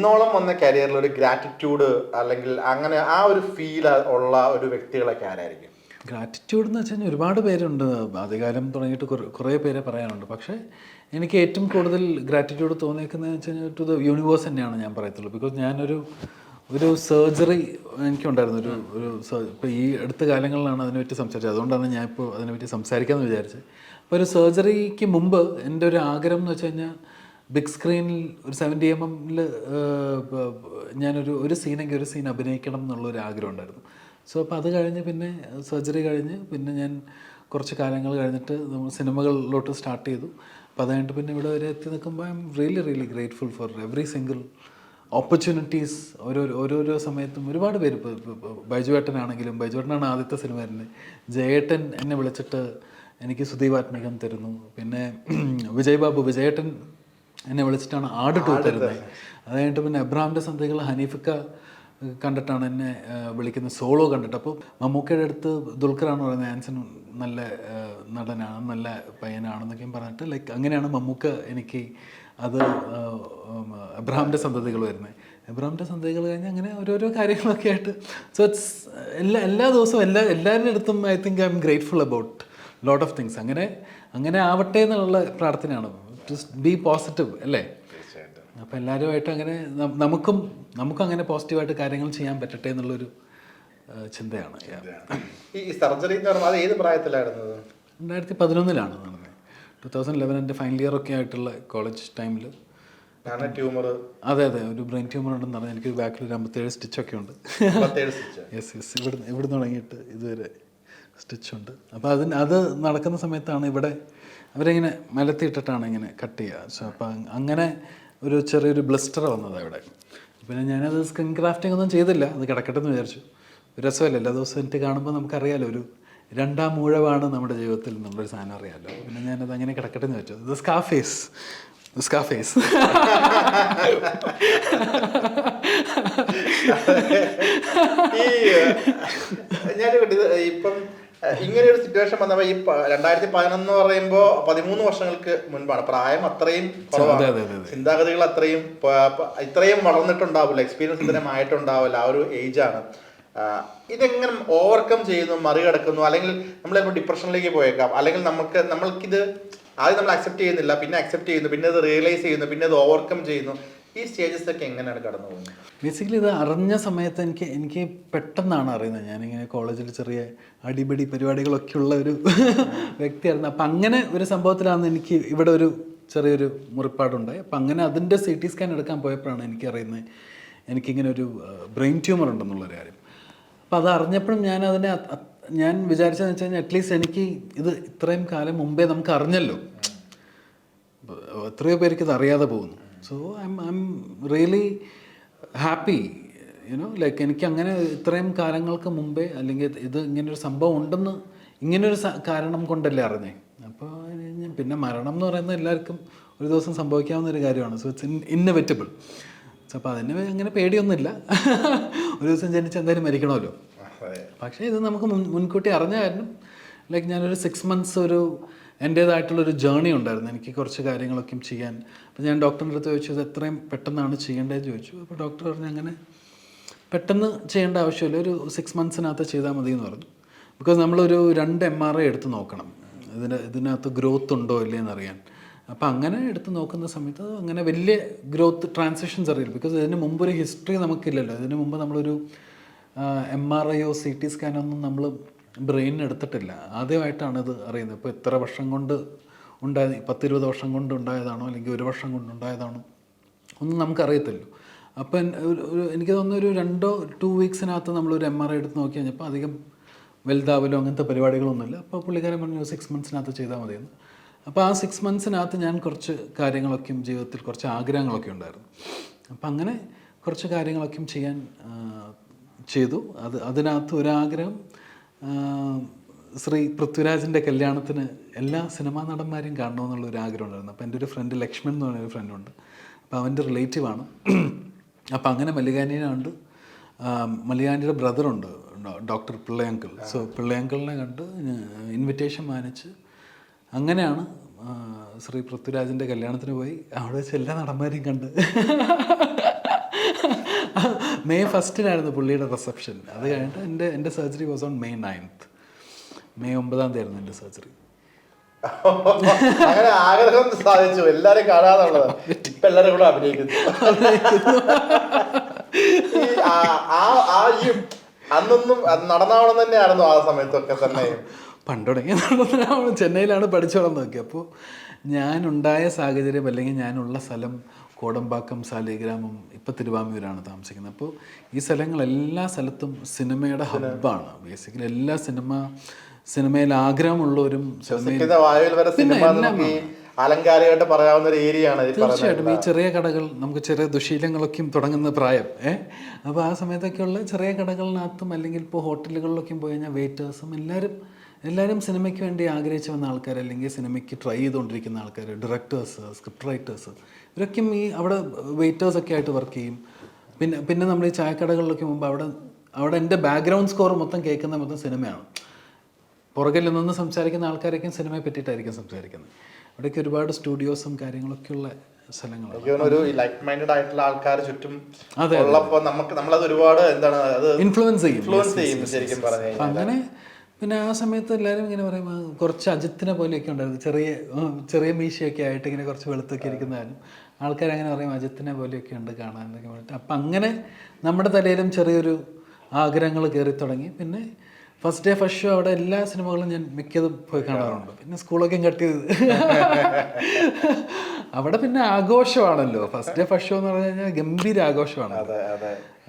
ഇന്നോളം വന്ന കരിയറിൽ ഒരു ഗ്രാറ്റിറ്റ്യൂഡ് അല്ലെങ്കിൽ അങ്ങനെ ആ ഒരു ഫീൽ ഉള്ള ഒരു വ്യക്തികളൊക്കെ ആരായിരിക്കും? ഗ്രാറ്റിറ്റ്യൂഡ് എന്ന് വെച്ച് കഴിഞ്ഞാൽ ഒരുപാട് പേരുണ്ട്, ആദ്യകാലം തുടങ്ങിയിട്ട് കുറേ പേരെ പറയാനുണ്ട്. പക്ഷേ എനിക്ക് ഏറ്റവും കൂടുതൽ ഗ്രാറ്റിറ്റ്യൂഡ് തോന്നിയേക്കുന്നതെന്ന് വെച്ച് കഴിഞ്ഞാൽ ടു ദ യൂണിവേഴ്സ് തന്നെയാണ് ഞാൻ പറയത്തുള്ളൂ. ബിക്കോസ് ഞാനൊരു സർജറി എനിക്കുണ്ടായിരുന്നു. ഇപ്പോൾ ഈ അടുത്ത കാലങ്ങളിലാണ് അതിനെപ്പറ്റി സംസാരിച്ചത്. അതുകൊണ്ടാണ് ഞാൻ ഇപ്പോൾ അതിനെപ്പറ്റി സംസാരിക്കാമെന്ന് വിചാരിച്ചത്. അപ്പോൾ ഒരു സർജറിക്ക് മുമ്പ് എൻ്റെ ഒരു ആഗ്രഹം എന്ന് വെച്ച് കഴിഞ്ഞാൽ ബിഗ് സ്ക്രീനിൽ ഒരു 70mm ഞാനൊരു സീൻ അഭിനയിക്കണം എന്നുള്ളൊരു ആഗ്രഹം ഉണ്ടായിരുന്നു. സോ അപ്പോൾ അത് കഴിഞ്ഞ് പിന്നെ സർജറി കഴിഞ്ഞ് പിന്നെ ഞാൻ കുറച്ച് കാലങ്ങൾ കഴിഞ്ഞിട്ട് നമ്മൾ സിനിമകളിലോട്ട് സ്റ്റാർട്ട് ചെയ്തു. അപ്പോൾ അത് കഴിഞ്ഞിട്ട് പിന്നെ ഇവിടെ വരെ എത്തി നിൽക്കുമ്പോൾ I am really grateful for every single opportunities. ഓരോരോ സമയത്തും ഒരുപാട് പേര്, ഇപ്പോൾ ബൈജുവേട്ടനാണെങ്കിലും, ബൈജുവേട്ടനാണ് ആദ്യത്തെ സിനിമ തന്നെ. ജയേട്ടൻ എന്നെ വിളിച്ചിട്ട് എനിക്ക് സുദീപാത്മികം തരുന്നു. പിന്നെ വിജയേട്ടൻ എന്നെ വിളിച്ചിട്ടാണ് ആട് 2 തരുന്നത്. അത് കഴിഞ്ഞിട്ട് പിന്നെ എബ്രഹാമിൻ്റെ സന്ധികൾ ഹനീഫിക്ക കണ്ടിട്ടാണ് എന്നെ വിളിക്കുന്നത്, സോളോ കണ്ടിട്ട്. അപ്പോൾ മമ്മൂക്കയുടെ അടുത്ത് ദുൽഖറാണ് പറയുന്നത് ആൻസൺ നല്ല നടനാണ്, നല്ല പയ്യനാണെന്നൊക്കെയും പറഞ്ഞിട്ട് ലൈക്ക് അങ്ങനെയാണ് മമ്മൂക്ക എനിക്ക് അത് എബ്രഹാമിൻ്റെ സന്തതികൾ വരുന്നത്. എബ്രഹാമിൻ്റെ സന്തതികൾ കഴിഞ്ഞ് അങ്ങനെ ഓരോരോ കാര്യങ്ങളൊക്കെ ആയിട്ട്. സോ ഇറ്റ്സ് എല്ലാ ദിവസവും എല്ലാവരുടെ അടുത്തും I think I M grateful about lot of things. അങ്ങനെ ആവട്ടെ എന്നുള്ള പ്രാർത്ഥനയാണ്. ജസ്റ്റ് ബി പോസിറ്റീവ് അല്ലേ? അപ്പോൾ എല്ലാവരുമായിട്ട് അങ്ങനെ നമുക്കും അങ്ങനെ പോസിറ്റീവായിട്ട് കാര്യങ്ങൾ ചെയ്യാൻ പറ്റട്ടെ എന്നുള്ളൊരു ചിന്തയാണ്. ഈ സർജറി എന്ന് പറയുമ്പോൾ അത് ഏത് പ്രായത്തിലായിരുന്നു? 2011 നടന്നത്. 2011 എൻ്റെ ഫൈനൽ ഇയർ ഒക്കെ ആയിട്ടുള്ള കോളേജ് ടൈമിൽ. ട്യൂമർ? അതെ, ഒരു ബ്രെയിൻ ട്യൂമർ ഉണ്ടെന്ന് പറഞ്ഞാൽ എനിക്ക് ബാക്കിൽ ഒരു 57 സ്റ്റിച്ചൊക്കെ ഉണ്ട്. യെസ് ഇവിടെ തുടങ്ങിയിട്ട് ഇതുവരെ സ്റ്റിച്ചുണ്ട്. അപ്പോൾ അത് നടക്കുന്ന സമയത്താണ് ഇവിടെ അവരിങ്ങനെ മലത്തിയിട്ടിട്ടാണ് ഇങ്ങനെ കട്ട് ചെയ്യുക. സോ അപ്പോൾ അങ്ങനെ ഒരു ചെറിയൊരു ബ്ലിസ്റ്റർ വന്നത് അവിടെ. പിന്നെ ഞാനത് സ്ക്രീൻ ക്രാഫ്റ്റിംഗ് ഒന്നും ചെയ്തില്ല, അത് കിടക്കട്ടെ എന്ന് വിചാരിച്ചു. ഒരു രസമല്ല, എല്ലാ ദിവസവും എനിക്ക് കാണുമ്പോൾ നമുക്കറിയാമല്ലോ ഒരു രണ്ടാം മൂഴമാണ് നമ്മുടെ ജീവിതത്തിൽ എന്നുള്ളൊരു സാധനം അറിയാമല്ലോ. പിന്നെ ഞാനത് അങ്ങനെ കിടക്കട്ടെ എന്ന് വെച്ചു. ഇത് സ്കാർഫേസ് ഇപ്പം ഇങ്ങനെ ഒരു സിറ്റുവേഷൻ വന്നപ്പോൾ ഈ 2011 എന്ന് പറയുമ്പോൾ 13 വർഷങ്ങൾക്ക് മുൻപാണ്. പ്രായം അത്രയും കുറവാണ്, ചിന്താഗതികൾ ഇത്രയും വളർന്നിട്ടുണ്ടാവില്ല, എക്സ്പീരിയൻസ് ഇത്രയും ആയിട്ടുണ്ടാവില്ല, ആ ഒരു ഏജാണ്. ഇതെങ്ങനെ ഓവർകം ചെയ്യുന്നു, മറികടക്കുന്നു? അല്ലെങ്കിൽ നമ്മൾ ചിലപ്പോൾ ഡിപ്രഷനിലേക്ക് പോയേക്കാം, അല്ലെങ്കിൽ നമ്മൾക്കിത് ആദ്യം നമ്മൾ അക്സെപ്റ്റ് ചെയ്യുന്നില്ല, പിന്നെ അക്സെപ്റ്റ് ചെയ്യുന്നു, പിന്നെ അത് റിയലൈസ് ചെയ്യുന്നു, പിന്നെ അത് ഓവർകം ചെയ്യുന്നു. ഈ സ്റ്റേജസ് ഒക്കെ എങ്ങനെയാണ് കടന്നു പോകുന്നത്? ബേസിക്കലി ഇത് അറിഞ്ഞ സമയത്ത് എനിക്ക് പെട്ടെന്നാണ് അറിയുന്നത്. ഞാനിങ്ങനെ കോളേജിൽ ചെറിയ അടിപിടി പരിപാടികളൊക്കെ ഉള്ള ഒരു വ്യക്തിയായിരുന്നു. അപ്പം അങ്ങനെ ഒരു സംഭവത്തിലാണ് എനിക്ക് ഇവിടെ ഒരു ചെറിയൊരു മുറിപ്പാടുണ്ടായി. അപ്പം അങ്ങനെ അതിൻ്റെ CT സ്കാൻ എടുക്കാൻ പോയപ്പോഴാണ് എനിക്കറിയുന്നത് എനിക്കിങ്ങനെ ഒരു ബ്രെയിൻ ട്യൂമർ ഉണ്ടെന്നുള്ളൊരു കാര്യം. അപ്പോൾ അത് അറിഞ്ഞപ്പോഴും ഞാൻ വിചാരിച്ചതെന്ന് വെച്ച് കഴിഞ്ഞാൽ അറ്റ്ലീസ്റ്റ് എനിക്ക് ഇത് ഇത്രയും കാലം മുമ്പേ നമുക്ക് അറിഞ്ഞല്ലോ, എത്രയോ പേർക്ക് ഇത് അറിയാതെ പോകുന്നു. So I am really happy like എനിക്ക് അങ്ങനെ ഇത്രയും കാലങ്ങൾക്ക് മുമ്പേ, അല്ലെങ്കിൽ ഇത് ഇങ്ങനൊരു സംഭവം ഉണ്ടെന്ന് ഇങ്ങനൊരു കാരണം കൊണ്ടല്ലേ അറിഞ്ഞേ. അപ്പോൾ പിന്നെ മരണം എന്ന് പറയുന്നത് എല്ലാവർക്കും ഒരു ദിവസം സംഭവിക്കാവുന്ന ഒരു കാര്യമാണ്. So it's inevitable. സോ അപ്പോൾ അതിന് അങ്ങനെ പേടിയൊന്നുമില്ല. ഒരു ദിവസം ജനിച്ച് എന്തായാലും മരിക്കണമല്ലോ. പക്ഷേ ഇത് നമുക്ക് മുൻകൂട്ടി അറിഞ്ഞ കാരണം ലൈക്ക് ഞാനൊരു 6 months എൻ്റേതായിട്ടുള്ളൊരു ജേർണി ഉണ്ടായിരുന്നു. എനിക്ക് കുറച്ച് കാര്യങ്ങളൊക്കെ ചെയ്യാൻ. അപ്പോൾ ഞാൻ ഡോക്ടറിൻ്റെ അടുത്ത് ചോദിച്ചു ഇത് എത്രയും പെട്ടെന്നാണ് ചെയ്യേണ്ടതെന്ന് ചോദിച്ചു. അപ്പോൾ ഡോക്ടർ പറഞ്ഞു അങ്ങനെ പെട്ടെന്ന് ചെയ്യേണ്ട ആവശ്യമില്ല, ഒരു 6 monthsനകത്ത് ചെയ്താൽ മതി എന്ന് പറഞ്ഞു. ബിക്കോസ് നമ്മളൊരു 2 MRI എടുത്ത് നോക്കണം ഇതിനകത്ത് ഗ്രോത്ത് ഉണ്ടോ ഇല്ലേ എന്നറിയാൻ. അപ്പോൾ അങ്ങനെ എടുത്ത് നോക്കുന്ന സമയത്ത് അങ്ങനെ വലിയ ഗ്രോത്ത് ട്രാൻസിഷൻസ് അറിയില്ല. ബിക്കോസ് ഇതിന് മുമ്പൊരു ഹിസ്റ്ററി നമുക്കില്ലല്ലോ. ഇതിന് മുമ്പ് നമ്മളൊരു MRIയോ CT സ്കാനൊന്നും നമ്മൾ ബ്രെയിനിന് എടുത്തിട്ടില്ല. ആദ്യമായിട്ടാണ് ഇത് അറിയുന്നത്. ഇപ്പോൾ എത്ര വർഷം കൊണ്ട് ഉണ്ടായത്, 10-20 വർഷം കൊണ്ട് ഉണ്ടായതാണോ അല്ലെങ്കിൽ 1 വർഷം കൊണ്ട് ഉണ്ടായതാണോ ഒന്നും നമുക്കറിയത്തില്ലോ. അപ്പം എനിക്ക് തോന്നുന്നു ഒരു 2 weeksനകത്ത് നമ്മളൊരു MRI എടുത്ത് നോക്കി കഴിഞ്ഞപ്പോൾ അധികം വലുതാവലോ അങ്ങനത്തെ പരിപാടികളൊന്നുമില്ല. അപ്പോൾ പുള്ളിക്കാരൻ പറഞ്ഞു 6 monthsനകത്ത് ചെയ്താൽ മതിയെന്ന്. അപ്പോൾ ആ 6 monthsനകത്ത് ഞാൻ കുറച്ച് കാര്യങ്ങളൊക്കെയും ജീവിതത്തിൽ കുറച്ച് ആഗ്രഹങ്ങളൊക്കെ ഉണ്ടായിരുന്നു. അപ്പം അങ്ങനെ കുറച്ച് കാര്യങ്ങളൊക്കെയും ചെയ്യാൻ ചെയ്തു. അതിനകത്ത് ഒരാഗ്രഹം ശ്രീ പൃഥ്വിരാജിൻ്റെ കല്യാണത്തിന് എല്ലാ സിനിമാ നടന്മാരെയും കാണണമെന്നുള്ളൊരു ആഗ്രഹം ഉണ്ടായിരുന്നു. അപ്പോൾ എൻ്റെ ഒരു ഫ്രണ്ട് ലക്ഷ്മൺ എന്ന് പറഞ്ഞൊരു ഫ്രണ്ടുണ്ട്. അപ്പോൾ അവൻ്റെ റിലേറ്റീവാണ്. അപ്പോൾ അങ്ങനെ മല്ലികാനിയുണ്ട്, മല്ലികാനിയുടെ ബ്രദറുണ്ട് ഡോക്ടർ പിള്ളയങ്കിൾ. സോ പിള്ളയങ്കിളിനെ കണ്ട് ഇൻവിറ്റേഷൻ വാങ്ങിച്ച് അങ്ങനെയാണ് ശ്രീ പൃഥ്വിരാജിൻ്റെ കല്യാണത്തിന് പോയി. അവിടെ വെച്ച് എല്ലാ നടന്മാരെയും കണ്ട് May 1 പുള്ളിയുടെ റിസപ്ഷൻ. അത് കഴിഞ്ഞിട്ട് എൻ്റെ surgery was on May 9th. May 9 ആയിരുന്നു എൻ്റെ സർജറി. അങ്ങനെ ആഗ്രഹം സാധിച്ചു, എല്ലാരും കാണാന്നുള്ളത്. ഇപ്പൊ എല്ലാരും കൂടെ അഭിനയിക്കുന്നു. ഈ അന്നൊന്നും നടന്നാവണം തന്നെയായിരുന്നു ആ സമയത്തൊക്കെ തന്നെ. പണ്ട് തുടങ്ങിയ ചെന്നൈയിലാണ് പഠിച്ചു വളർന്നതൊക്കെ. അപ്പോൾ ഞാനുണ്ടായ സാഹചര്യം അല്ലെങ്കിൽ ഞാനുള്ള സ്ഥലം കോടമ്പാക്കം, സാലിഗ്രാമം, ഇപ്പം തിരുവാമൂരാണ് താമസിക്കുന്നത്. അപ്പോൾ ഈ സ്ഥലങ്ങളെല്ലാ സ്ഥലത്തും സിനിമയുടെ ഹബ്ബാണ്. ബേസിക്കലി എല്ലാ സിനിമയിൽ ആഗ്രഹമുള്ളവരും അലങ്കാരികമായിട്ട് പറയാവുന്ന ഒരു ഏരിയയാണ്. തീർച്ചയായിട്ടും ഈ ചെറിയ കടകൾ, നമുക്ക് ചെറിയ ദുശീലങ്ങളൊക്കെയും തുടങ്ങുന്ന പ്രായം. അപ്പോൾ ആ സമയത്തൊക്കെയുള്ള ചെറിയ കടകളിനകത്തും അല്ലെങ്കിൽ ഇപ്പോൾ ഹോട്ടലുകളിലൊക്കെയും പോയി കഴിഞ്ഞാൽ വെയിറ്റേഴ്സും എല്ലാവരും സിനിമയ്ക്ക് വേണ്ടി ആഗ്രഹിച്ച് വന്ന ആൾക്കാർ, അല്ലെങ്കിൽ സിനിമയ്ക്ക് ട്രൈ ചെയ്തുകൊണ്ടിരിക്കുന്ന ആൾക്കാർ, ഡയറക്ടേഴ്സ്, സ്ക്രിപ്റ്റ് റൈറ്റേഴ്സ്, ഇവരൊക്കെയും ഈ അവിടെ വെയിറ്റേഴ്സൊക്കെ ആയിട്ട് വർക്ക് ചെയ്യും. പിന്നെ നമ്മൾ ഈ ചായക്കടകളിലൊക്കെ മുമ്പ് അവിടെ എൻ്റെ ബാക്ക്ഗ്രൗണ്ട് സ്കോർ മൊത്തം കേൾക്കുന്ന മൊത്തം സിനിമയാണ്. പുറകിൽ നിന്ന് സംസാരിക്കുന്ന ആൾക്കാരൊക്കെയും സിനിമയെ പറ്റിയിട്ടായിരിക്കും സംസാരിക്കുന്നത്. അവിടെയൊക്കെ ഒരുപാട് സ്റ്റുഡിയോസും കാര്യങ്ങളൊക്കെ ഉള്ള സ്ഥലങ്ങളാണ്. ഒരു ലൈക്ക് മൈൻഡഡ് ആയിട്ടുള്ള ആൾക്കാർ ചുറ്റും ഉള്ളപ്പോൾ നമ്മളത് ഒരുപാട് എന്താണ് അത് ഇൻഫ്ലുവൻസ് ചെയ്യും ശരിക്കും പറഞ്ഞു. അങ്ങനെ പിന്നെ ആ സമയത്ത് എല്ലാവരും ഇങ്ങനെ പറയും കുറച്ച് അജിത്തിനെ പോലെയൊക്കെ ഉണ്ടായിരുന്നു, ചെറിയ മീശയൊക്കെ ആയിട്ട് ഇങ്ങനെ കുറച്ച് വെളുത്തൊക്കെ ഇരിക്കുന്നതായിരുന്നു. ആൾക്കാരങ്ങനെ പറയും അജിത്തിനെ പോലെയൊക്കെ ഉണ്ട് കാണാനൊക്കെ പറഞ്ഞിട്ട്. അപ്പം അങ്ങനെ നമ്മുടെ തലയിലും ചെറിയൊരു ആഗ്രഹങ്ങൾ കയറി തുടങ്ങി. പിന്നെ ഫസ്റ്റ് ഡേ ഫസ്റ്റ് ഷോ അവിടെ എല്ലാ സിനിമകളും ഞാൻ മിക്കതും പോയി കാണാറുണ്ട്. പിന്നെ സ്കൂളൊക്കെ കട്ട് ചെയ്ത് അവിടെ പിന്നെ ആഘോഷമാണല്ലോ. ഫസ്റ്റ് ഡേ ഫസ്റ്റ് ഷോ എന്ന് പറഞ്ഞു കഴിഞ്ഞാൽ ഗംഭീര ആഘോഷമാണ്.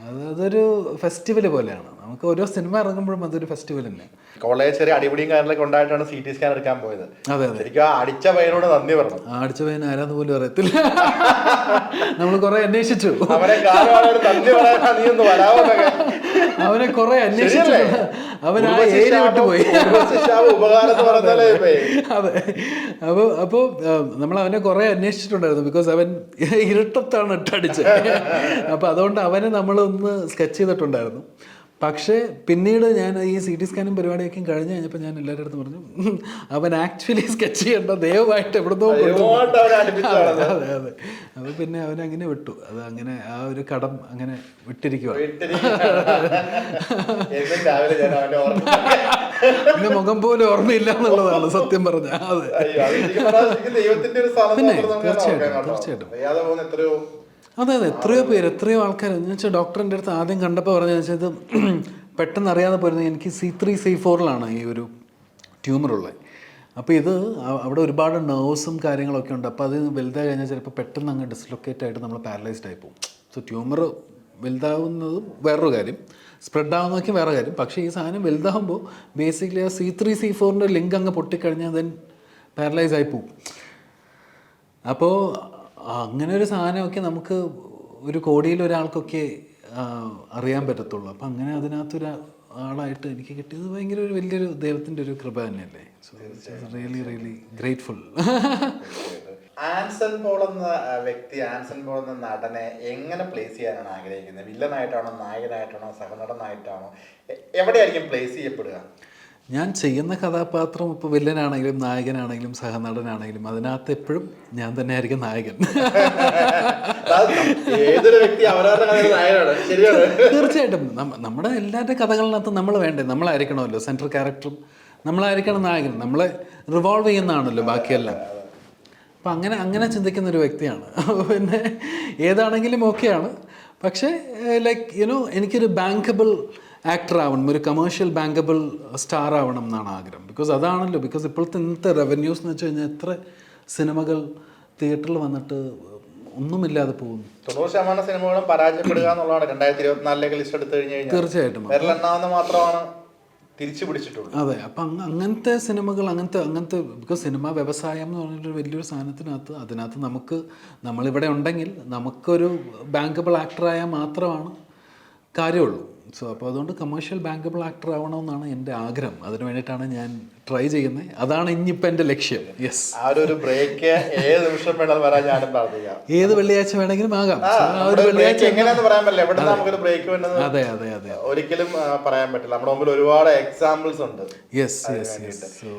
അതൊരു ഫെസ്റ്റിവൽ പോലെയാണ്. നമുക്ക് ഓരോ സിനിമ ഇറങ്ങുമ്പോഴും അതൊരു ഫെസ്റ്റിവൽ തന്നെ. കോളേജ് ചെറിയ അടിപൊളിയും കാര്യങ്ങളൊക്കെ ഉണ്ടായിട്ടാണ് CT സ്കാൻ എടുക്കാൻ പോയത്. അതെ എനിക്ക് അടിച്ച പയ്യനോട് നന്ദി പറഞ്ഞു. അടിച്ച പയ്യൻ ആരാന്ന് പോലും അറിയത്തില്ല. നമ്മൾ കുറെ അന്വേഷിച്ചു, അവനെ കുറെ അന്വേഷിച്ചു. അവൻ ആ ഏരിയ വിട്ടുപോയി. അതെ, അപ്പോൾ നമ്മൾ അവനെ കുറെ അന്വേഷിച്ചിട്ടുണ്ടായിരുന്നു. ബിക്കോസ് അവൻ ഇരുട്ടത്താണ് ഇട്ടടിച്ചത്. അപ്പോൾ അതുകൊണ്ട് അവനെ നമ്മളൊന്ന് സ്കെച്ച് ചെയ്തിട്ടുണ്ടായിരുന്നു. പക്ഷേ പിന്നീട് ഞാൻ ഈ CT സ്കാനും പരിപാടിയൊക്കെ കഴിഞ്ഞ് കഴിഞ്ഞപ്പോൾ ഞാൻ എല്ലാവരുടെ അടുത്തും പറഞ്ഞു, അവൻ ആക്ച്വലി സ്കെച്ച് ചെയ്യേണ്ട ദയവായിട്ട് എവിടുന്നോ. അതെ. അപ്പോൾ പിന്നെ അവനങ്ങനെ വിട്ടു. അത് അങ്ങനെ ആ ഒരു കടം അങ്ങനെ വിട്ടിരിക്കുവാണ്. പിന്നെ മുഖം പോലും ഓർമ്മയില്ല എന്നുള്ളതാണ് സത്യം പറഞ്ഞ. പിന്നെ തീർച്ചയായിട്ടും അതെ എത്രയോ പേര്, എത്രയോ ആൾക്കാർ എന്ന് വെച്ചാൽ ഡോക്ടറിൻ്റെ അടുത്ത് ആദ്യം കണ്ടപ്പോൾ പറഞ്ഞതെന്ന് വെച്ചാൽ ഇത് പെട്ടെന്ന് അറിയാതെ പോരുന്നത് എനിക്ക് C3 C4 ഈ ഒരു ട്യൂമറുള്ളത്. അപ്പോൾ ഇത് അവിടെ ഒരുപാട് നെർവ്സും കാര്യങ്ങളൊക്കെ ഉണ്ട്. അപ്പോൾ അത് വലുതായി കഴിഞ്ഞാൽ ചിലപ്പോൾ പെട്ടെന്ന് അങ്ങ് ഡിസ്ലൊക്കേറ്റ് ആയിട്ട് നമ്മൾ പാരലൈസ്ഡ് ആയി പോകും. സോ ട്യൂമർ വലുതാവുന്നതും വേറൊരു കാര്യം, സ്പ്രെഡ് ആവുന്നതൊക്കെ വേറെ കാര്യം. പക്ഷേ ഈ സാധനം വലുതാകുമ്പോൾ ബേസിക്കലി ആ C3 C4 ലിങ്ക് അങ്ങ് പൊട്ടിക്കഴിഞ്ഞാൽ ദെൻ പാരലൈസ് ആയി പോകും. അപ്പോൾ അങ്ങനെ ഒരു സാധനമൊക്കെ നമുക്ക് ഒരു കോടിയിൽ ഒരാൾക്കൊക്കെ അറിയാൻ പറ്റത്തുള്ളൂ. അപ്പം അങ്ങനെ അതിനകത്തൊരു ആളായിട്ട് എനിക്ക് കിട്ടിയത് ഭയങ്കര ഒരു വലിയൊരു ദൈവത്തിൻ്റെ ഒരു കൃപ തന്നെയല്ലേ. So really really grateful. Anson Paul എന്ന വ്യക്തി, ആൻസൺ പോൾ എന്ന നടനെ എങ്ങനെ പ്ലേസ് ചെയ്യാനാണ് ആഗ്രഹിക്കുന്നത്? വില്ലനായിട്ടാണോ, നായകനായിട്ടാണോ, സഹനടനായിട്ടാണോ, എവിടെയായിരിക്കും പ്ലേസ് ചെയ്യപ്പെടുക? ഞാൻ ചെയ്യുന്ന കഥാപാത്രം ഇപ്പോൾ വില്ലനാണെങ്കിലും നായകനാണെങ്കിലും സഹനടനാണെങ്കിലും അതിനകത്ത് എപ്പോഴും ഞാൻ തന്നെ ആയിരിക്കും നായകൻ. തീർച്ചയായിട്ടും നമ്മുടെ എല്ലാവരുടെ കഥകളിനകത്ത് നമ്മൾ വേണ്ടേ, നമ്മളായിരിക്കണമല്ലോ സെൻട്രൽ ക്യാരക്ടറും, നമ്മളായിരിക്കണം നായകൻ, നമ്മളെ റിവോൾവ് ചെയ്യുന്നതാണല്ലോ ബാക്കിയെല്ലാം. അപ്പം അങ്ങനെ ചിന്തിക്കുന്ന ഒരു വ്യക്തിയാണ്. പിന്നെ ഏതാണെങ്കിലും ഓക്കെയാണ്. പക്ഷേ ലൈക്ക് എനിക്കൊരു ബാങ്കബിൾ ആക്ടർ ആവണം, ഒരു കമേഴ്ഷ്യൽ ബാങ്കബിൾ സ്റ്റാർ ആവണം എന്നാണ് ആഗ്രഹം. ബിക്കോസ് അതാണല്ലോ, ബിക്കോസ് ഇപ്പോഴത്തെ ഇന്നത്തെ റവന്യൂസ് എന്ന് വെച്ച് കഴിഞ്ഞാൽ എത്ര സിനിമകൾ തിയേറ്ററിൽ വന്നിട്ട് ഒന്നുമില്ലാതെ പോകുന്നു. 90% സിനിമകളും പരാജയപ്പെടുക എന്നുള്ളതാണ് 2024 ലിസ്റ്റ് എടുത്തു കഴിഞ്ഞാൽ. തീർച്ചയായിട്ടും മാത്രമാണ് തിരിച്ചു പിടിച്ചിട്ടുള്ളൂ. അതെ, അപ്പം അങ്ങനത്തെ സിനിമകൾ അങ്ങനത്തെ ബിക്കോസ് സിനിമ വ്യവസായം എന്ന് പറഞ്ഞിട്ട് വലിയൊരു സാധനത്തിനകത്ത് അതിനകത്ത് നമ്മളിവിടെ ഉണ്ടെങ്കിൽ നമുക്കൊരു ബാങ്കബിൾ ആക്ടറായാൽ മാത്രമാണ് കാര്യമുള്ളൂ. സോ അപ്പോൾ അതുകൊണ്ട് കമേഴ്ഷ്യൽ ബാങ്കബിൾ ആക്ടർ ആവണമെന്നാണ് എൻ്റെ ആഗ്രഹം. അതിന് വേണ്ടിയിട്ടാണ് ഞാൻ ട്രൈ ചെയ്യുന്നത്. അതാണ് ഇനിയിപ്പോൾ എൻ്റെ ലക്ഷ്യം. യെസ്, ഒരു ബ്രേക്ക് ഏത് നിമിഷം വേണമെന്ന് പറയാൻ ഞാനും പ്രാർത്ഥിക്കാം. ഏത് വെള്ളിയാഴ്ച വേണമെങ്കിലും ആകാം. എങ്ങനെയാന്ന് പറയാൻ പറ്റില്ല, എവിടെ നമുക്കൊരു ബ്രേക്ക് വേണ്ടത് അതെ ഒരിക്കലും പറയാൻ പറ്റില്ല. നമ്മുടെ മുമ്പിൽ ഒരുപാട് എക്സാമ്പിൾസ് ഉണ്ട്. യെസ്.